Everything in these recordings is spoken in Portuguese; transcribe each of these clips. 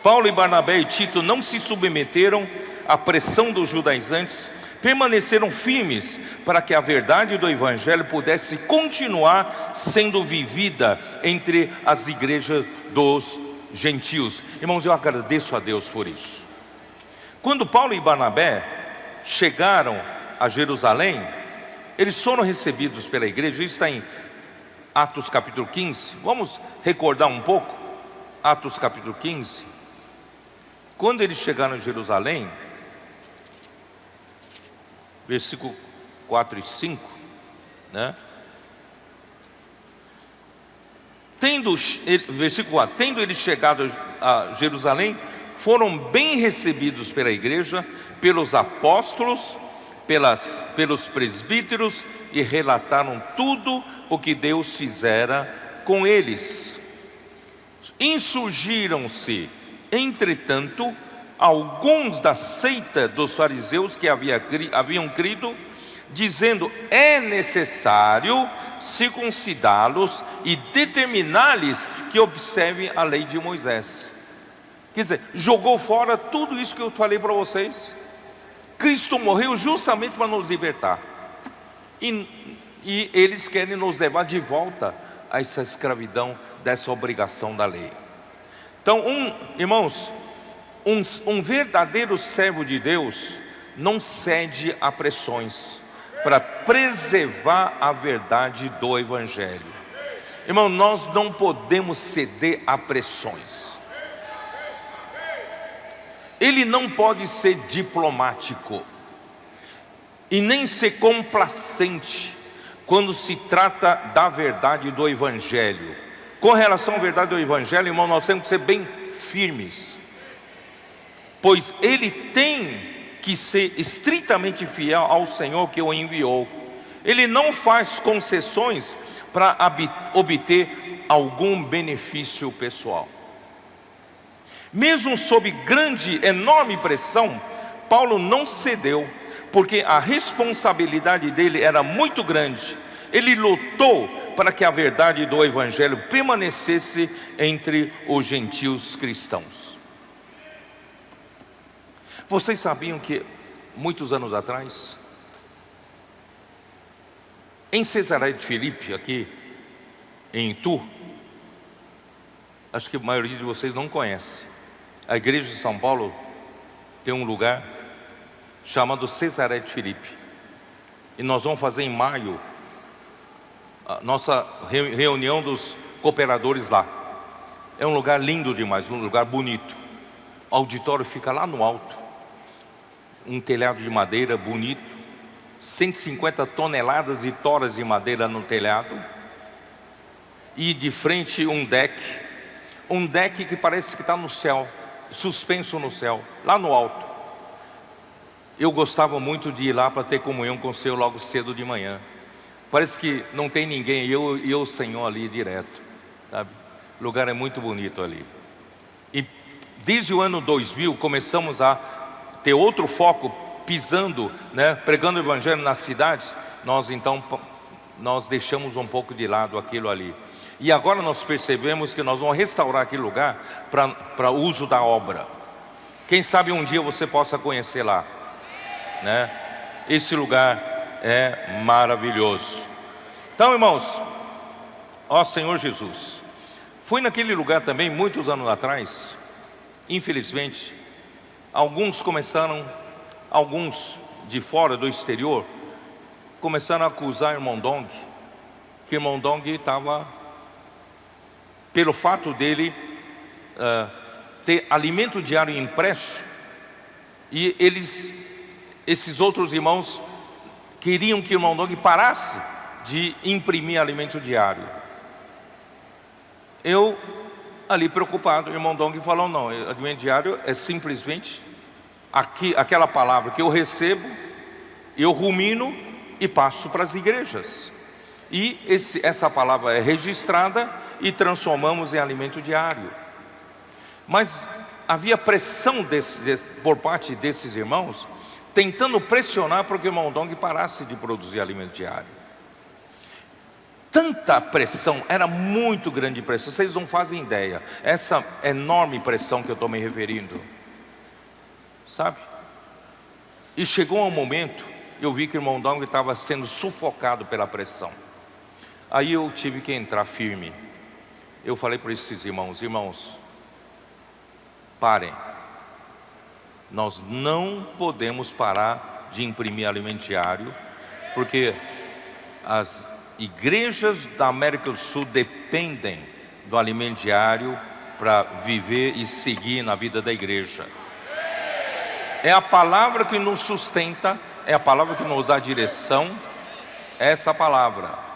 Paulo e Barnabé e Tito não se submeteram à pressão dos judaizantes, permaneceram firmes para que a verdade do Evangelho pudesse continuar sendo vivida entre as igrejas dos gentios. Irmãos, eu agradeço a Deus por isso. Quando Paulo e Barnabé chegaram a Jerusalém, eles foram recebidos pela igreja. Isso está em Atos capítulo 15. Vamos recordar um pouco Atos capítulo 15. Quando eles chegaram em Jerusalém, versículo 4 e 5, né? Versículo 4: tendo eles chegado a Jerusalém, foram bem recebidos pela igreja, pelos apóstolos, pelos presbíteros, e relataram tudo o que Deus fizera com eles. Insurgiram-se, entretanto, alguns da seita dos fariseus que haviam crido, dizendo: é necessário circuncidá-los e determinar-lhes que observem a lei de Moisés. Quer dizer, jogou fora tudo isso que eu falei para vocês. Cristo morreu justamente para nos libertar, e eles querem nos levar de volta a essa escravidão, dessa obrigação da lei. Então, irmãos, um verdadeiro servo de Deus não cede a pressões para preservar a verdade do Evangelho. Irmão, nós não podemos ceder a pressões. Ele não pode ser diplomático e nem ser complacente quando se trata da verdade do Evangelho. Com relação à verdade do Evangelho, irmão, nós temos que ser bem firmes, pois ele tem que ser estritamente fiel ao Senhor que o enviou. Ele não faz concessões para obter algum benefício pessoal. Mesmo sob enorme pressão, Paulo não cedeu, porque a responsabilidade dele era muito grande. Ele lutou para que a verdade do Evangelho permanecesse entre os gentios cristãos. Vocês sabiam que muitos anos atrás, em Cesareia de Filipe, aqui em Itu, acho que a maioria de vocês não conhece, a igreja de São Paulo tem um lugar chamado Cesareia de Filipe, e nós vamos fazer em maio a nossa reunião dos cooperadores lá. É um lugar lindo demais, um lugar bonito. O auditório fica lá no alto, um telhado de madeira bonito, 150 toneladas de toras de madeira no telhado, e de frente um deck que parece que está no céu, suspenso no céu, lá no alto. Eu gostava muito de ir lá para ter comunhão com o Senhor logo cedo de manhã. Parece que não tem ninguém, eu e o Senhor ali direto, sabe? O lugar é muito bonito ali. E desde o ano 2000 começamos a ter outro foco, pisando, né, pregando o Evangelho nas cidades. Nós deixamos um pouco de lado aquilo ali. E agora nós percebemos que nós vamos restaurar aquele lugar para uso da obra. Quem sabe um dia você possa conhecer lá, né? Esse lugar é maravilhoso. Então, irmãos, ó Senhor Jesus, fui naquele lugar também muitos anos atrás. Infelizmente, alguns de fora, do exterior, começaram a acusar irmão Dong, que irmão Dong estava, pelo fato dele ter alimento diário impresso, e esses outros irmãos queriam que o irmão Dong parasse de imprimir alimento diário. Eu, ali preocupado, o irmão Dong falou: não, alimento diário é simplesmente aquela palavra que eu recebo, eu rumino e passo para as igrejas. E essa palavra é registrada e transformamos em alimento diário. Mas havia pressão por parte desses irmãos, tentando pressionar para que o irmão Dong parasse de produzir alimento diário. tanta pressão, era muito grande pressão, vocês não fazem ideia, essa enorme pressão que eu estou me referindo, sabe? E chegou um momento, eu vi que o irmão Dong estava sendo sufocado pela pressão. Aí eu tive que entrar firme. Eu falei para esses irmãos, parem. Nós não podemos parar de imprimir alimento diário, porque as igrejas da América do Sul dependem do alimento diário para viver e seguir na vida da igreja. É a palavra que nos sustenta, é a palavra que nos dá direção, é essa palavra.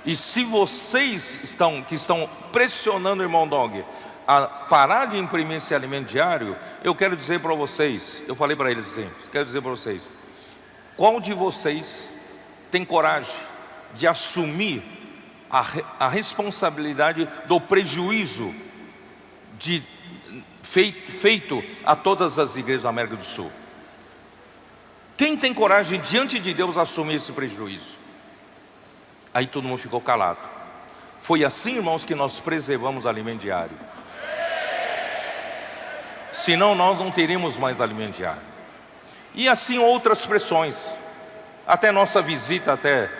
E se vocês que estão pressionando o irmão Dong a parar de imprimir esse alimento diário, eu quero dizer para vocês, eu falei para eles assim, quero dizer para vocês, qual de vocês tem coragem de assumir a responsabilidade do prejuízo feito a todas as igrejas da América do Sul? Quem tem coragem diante de Deus assumir esse prejuízo? Aí todo mundo ficou calado. Foi assim, irmãos, que nós preservamos o alimento diário. Senão nós não teríamos mais alimento diário. E assim outras pressões. Até nossa visita até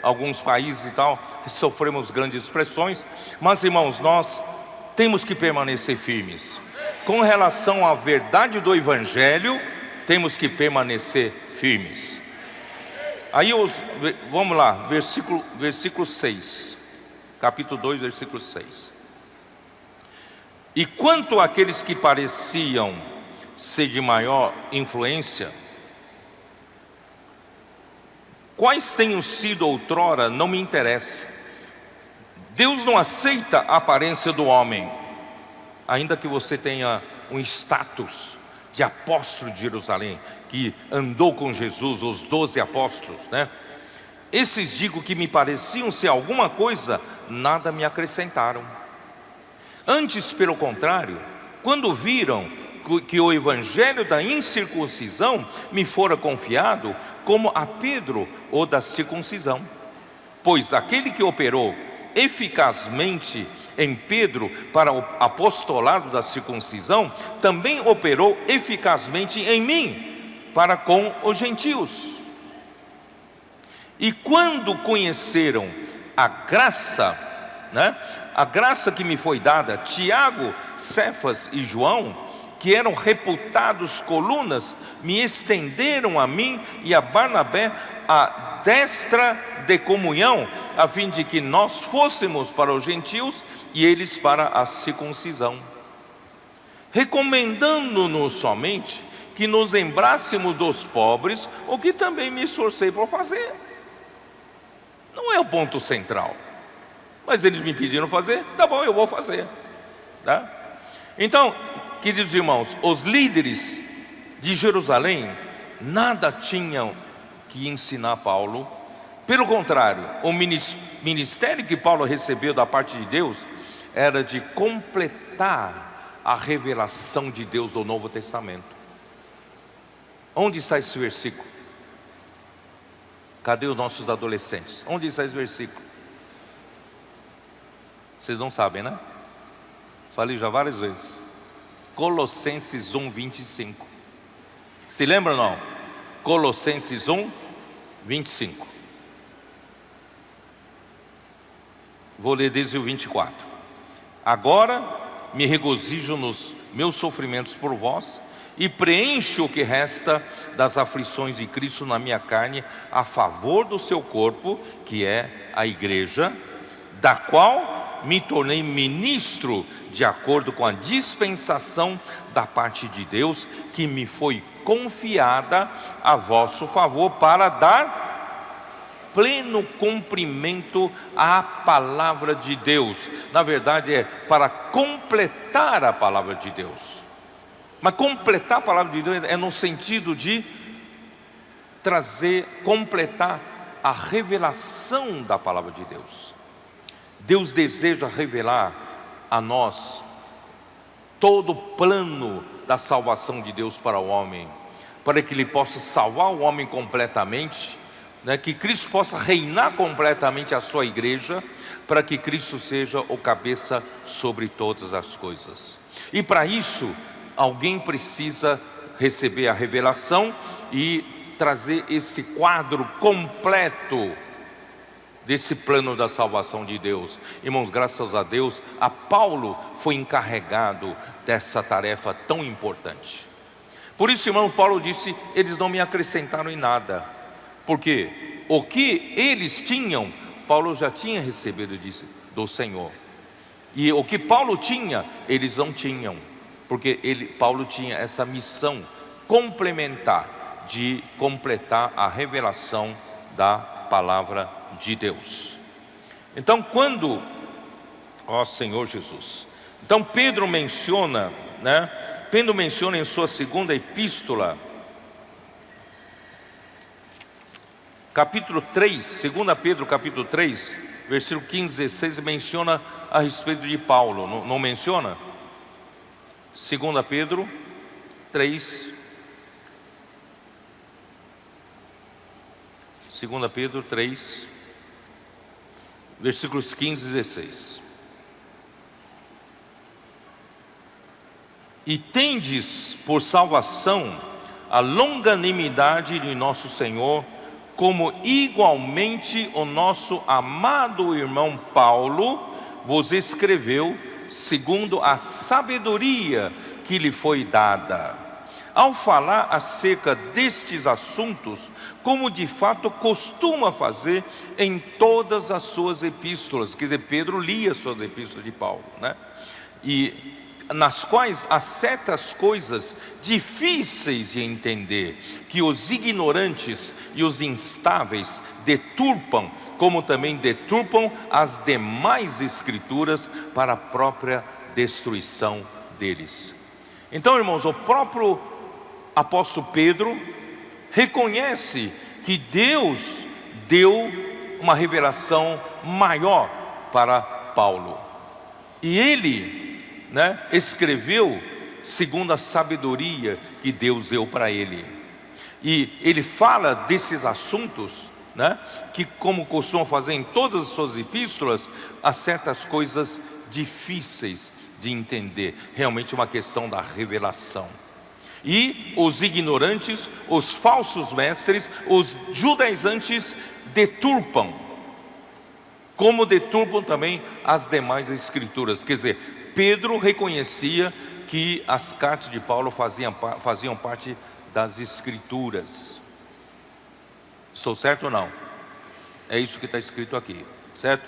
alguns países e tal, sofremos grandes pressões. Mas, irmãos, nós temos que permanecer firmes. Com relação à verdade do Evangelho, temos que permanecer firmes. Aí, vamos lá, versículo 6. Capítulo 2, versículo 6. E quanto àqueles que pareciam ser de maior influência, quais tenham sido outrora, não me interessa. Deus não aceita a aparência do homem, ainda que você tenha um status de apóstolo de Jerusalém, que andou com Jesus, os 12 apóstolos, né? Esses digo que me pareciam ser alguma coisa, nada me acrescentaram. Antes, pelo contrário, quando viram que o evangelho da incircuncisão me fora confiado, como a Pedro o da circuncisão. Pois aquele que operou eficazmente em Pedro para o apostolado da circuncisão, também operou eficazmente em mim, para com os gentios. E quando conheceram a graça, a graça que me foi dada, Tiago, Cefas e João, que eram reputados colunas, me estenderam a mim e a Barnabé a destra de comunhão, a fim de que nós fôssemos para os gentios e eles para a circuncisão, recomendando-nos somente que nos lembrássemos dos pobres, o que também me esforcei por fazer. Não é o ponto central, mas eles me pediram fazer, tá bom, eu vou fazer, tá? Então, queridos irmãos, os líderes de Jerusalém nada tinham que ensinar Paulo. Pelo contrário, o ministério que Paulo recebeu da parte de Deus era de completar a revelação de Deus do Novo Testamento. Onde está esse versículo? Cadê os nossos adolescentes? Onde está esse versículo? Vocês não sabem, né? Falei já várias vezes. Colossenses 1, 25. Se lembra ou não? Colossenses 1, 25. Vou ler desde o 24. Agora me regozijo nos meus sofrimentos por vós, e preencho o que resta das aflições de Cristo na minha carne, a favor do seu corpo, que é a igreja, da qual me tornei ministro, de acordo com a dispensação da parte de Deus, que me foi confiada a vosso favor, para dar pleno cumprimento à palavra de Deus. Na verdade é para completar a palavra de Deus. Mas completar a palavra de Deus é no sentido de completar a revelação da palavra de Deus. Deus deseja revelar a nós todo o plano da salvação de Deus para o homem, para que Ele possa salvar o homem completamente, né, que Cristo possa reinar completamente a sua igreja, para que Cristo seja o cabeça sobre todas as coisas. E para isso, alguém precisa receber a revelação e trazer esse quadro completo desse plano da salvação de Deus. Irmãos, graças a Deus, a Paulo foi encarregado dessa tarefa tão importante. Por isso, irmão, Paulo disse: eles não me acrescentaram em nada, porque o que eles tinham, Paulo já tinha recebido do Senhor. E o que Paulo tinha, eles não tinham, porque Paulo tinha essa missão complementar de completar a revelação da palavra de Deus. Então, Senhor Jesus, então Pedro menciona, Pedro menciona em sua segunda epístola, capítulo 3, 2 Pedro capítulo 3, versículo 15 e 16, menciona a respeito de Paulo, não menciona? 2 Pedro 3, 2 Pedro 3, versículos 15 e 16. E tendes por salvação a longanimidade de nosso Senhor, como igualmente o nosso amado irmão Paulo vos escreveu, segundo a sabedoria que lhe foi dada, ao falar acerca destes assuntos, como de fato costuma fazer em todas as suas epístolas. Quer dizer, Pedro lia suas epístolas de Paulo, e nas quais há certas coisas difíceis de entender, que os ignorantes e os instáveis deturpam, como também deturpam as demais escrituras para a própria destruição deles. Então, irmãos, o próprio apóstolo Pedro reconhece que Deus deu uma revelação maior para Paulo, e ele escreveu segundo a sabedoria que Deus deu para ele. E ele fala desses assuntos, que, como costuma fazer em todas as suas epístolas, há certas coisas difíceis de entender, realmente uma questão da revelação. E os ignorantes, os falsos mestres, os judaizantes deturpam, como deturpam também as demais escrituras. Quer dizer, Pedro reconhecia que as cartas de Paulo faziam parte das escrituras. Estou certo ou não? É isso que está escrito aqui, certo?